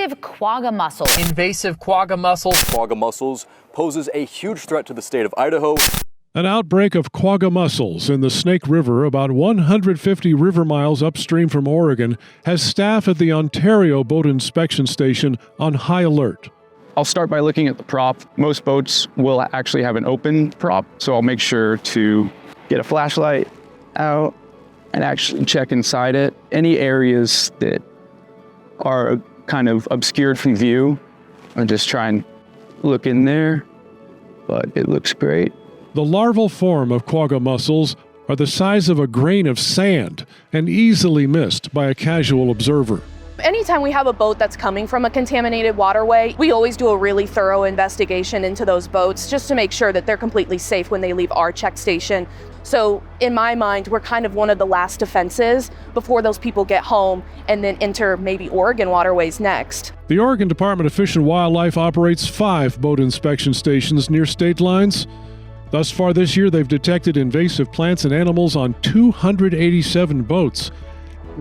invasive quagga mussels. Invasive quagga mussels. Quagga mussels poses a huge threat to the state of Idaho. An outbreak of quagga mussels in the Snake River, about 150 river miles upstream from Oregon, has staff at the Ontario Boat Inspection Station on high alert. I'll start by looking at the prop. Most boats will actually have an open prop, so I'll make sure to get a flashlight out and actually check inside it. Any areas that are kind of obscured from view, I'll just try and look in there, but it looks great. The larval form of quagga mussels are the size of a grain of sand and easily missed by a casual observer. Anytime we have a boat that's coming from a contaminated waterway, we always do a really thorough investigation into those boats just to make sure that they're completely safe when they leave our check station. So in my mind, we're kind of one of the last defenses before those people get home and then enter maybe Oregon waterways next. The Oregon Department of Fish and Wildlife operates 5 boat inspection stations near state lines. Thus far this year, they've detected invasive plants and animals on 287 boats.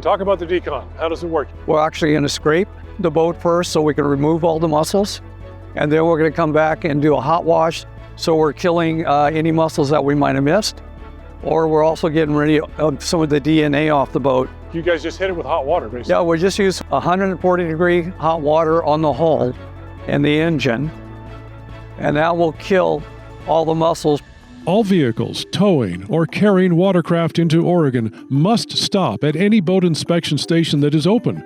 Talk about the decon. How does it work? We're actually going to scrape the boat first so we can remove all the mussels. And then we're going to come back and do a hot wash. So we're killing any mussels that we might have missed. Or we're also getting rid of some of the DNA off the boat. You guys just hit it with hot water, basically. Yeah, we just use 140-degree hot water on the hull and the engine. And that will kill all the mussels. All vehicles towing or carrying watercraft into Oregon must stop at any boat inspection station that is open.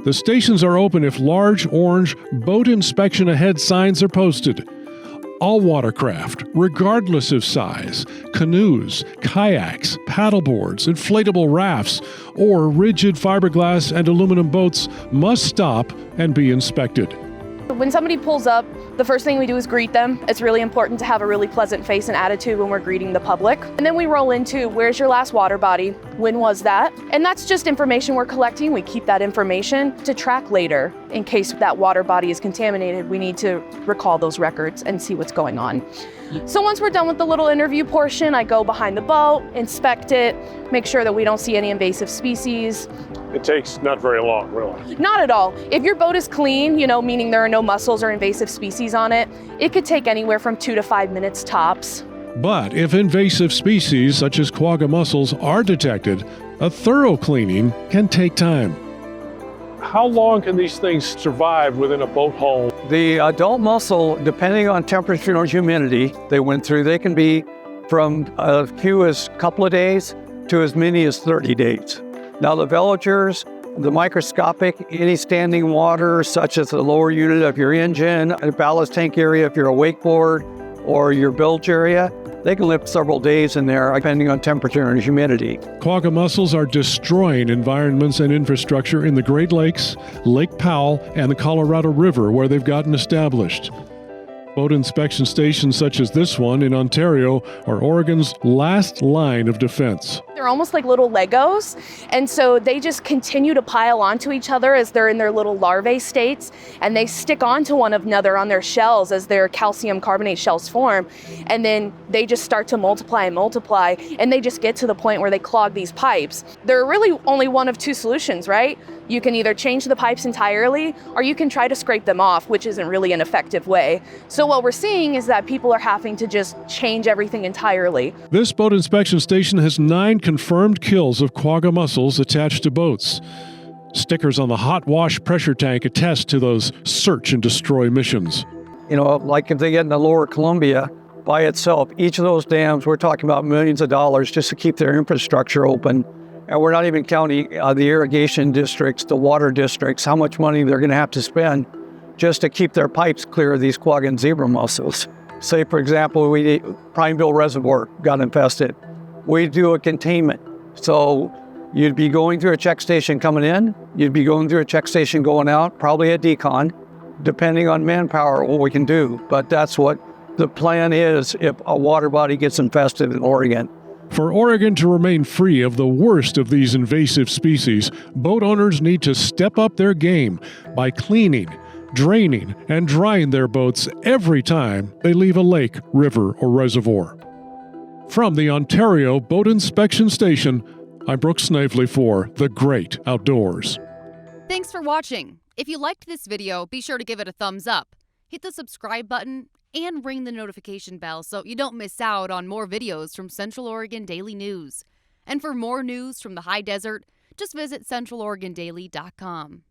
The stations are open if large orange "Boat Inspection Ahead" signs are posted. All watercraft, regardless of size, canoes, kayaks, paddleboards, inflatable rafts, or rigid fiberglass and aluminum boats must stop and be inspected. When somebody pulls up, the first thing we do is greet them. It's really important to have a really pleasant face and attitude when we're greeting the public. And then we roll into, where's your last water body? When was that? And that's just information we're collecting. We keep that information to track later. In case that water body is contaminated, we need to recall those records and see what's going on. So once we're done with the little interview portion, I go behind the boat, inspect it, make sure that we don't see any invasive species. It takes not very long, really. Not at all. If your boat is clean, meaning there are no mussels or invasive species on it, it could take anywhere from 2 to 5 minutes tops. But if invasive species such as quagga mussels are detected, a thorough cleaning can take time. How long can these things survive within a boat hull? The adult mussel, depending on temperature or humidity they went through, they can be from as few as a couple of days to as many as 30 days. Now the veligers, the microscopic, any standing water, such as the lower unit of your engine, a ballast tank area if you're a wakeboard, or your bilge area, they can live several days in there, depending on temperature and humidity. Quagga mussels are destroying environments and infrastructure in the Great Lakes, Lake Powell, and the Colorado River, where they've gotten established. Boat inspection stations such as this one in Ontario are Oregon's last line of defense. They're almost like little Legos, and so they just continue to pile onto each other as they're in their little larvae states, and they stick onto one another on their shells as their calcium carbonate shells form, and then they just start to multiply, and they just get to the point where they clog these pipes. There are really only one of 2 solutions, right? You can either change the pipes entirely, or you can try to scrape them off, which isn't really an effective way. So what we're seeing is that people are having to just change everything entirely. This boat inspection station has 9 confirmed kills of quagga mussels attached to boats. Stickers on the hot wash pressure tank attest to those search and destroy missions. Like if they get in the lower Columbia by itself, each of those dams, we're talking about millions of dollars just to keep their infrastructure open. And we're not even counting the irrigation districts, the water districts, how much money they're going to have to spend just to keep their pipes clear of these quagga and zebra mussels. Say, for example, Prineville Reservoir got infested. We do a containment. So you'd be going through a check station coming in, you'd be going through a check station going out, probably a decon, depending on manpower, what we can do. But that's what the plan is if a water body gets infested in Oregon. For Oregon to remain free of the worst of these invasive species, boat owners need to step up their game by cleaning, draining, and drying their boats every time they leave a lake, river, or reservoir. From the Ontario Boat Inspection Station, I'm Brooks Snavely for The Great Outdoors. Thanks for watching. If you liked this video, be sure to give it a thumbs up, hit the subscribe button, and ring the notification bell so you don't miss out on more videos from Central Oregon Daily News. And for more news from the high desert, just visit centraloregondaily.com.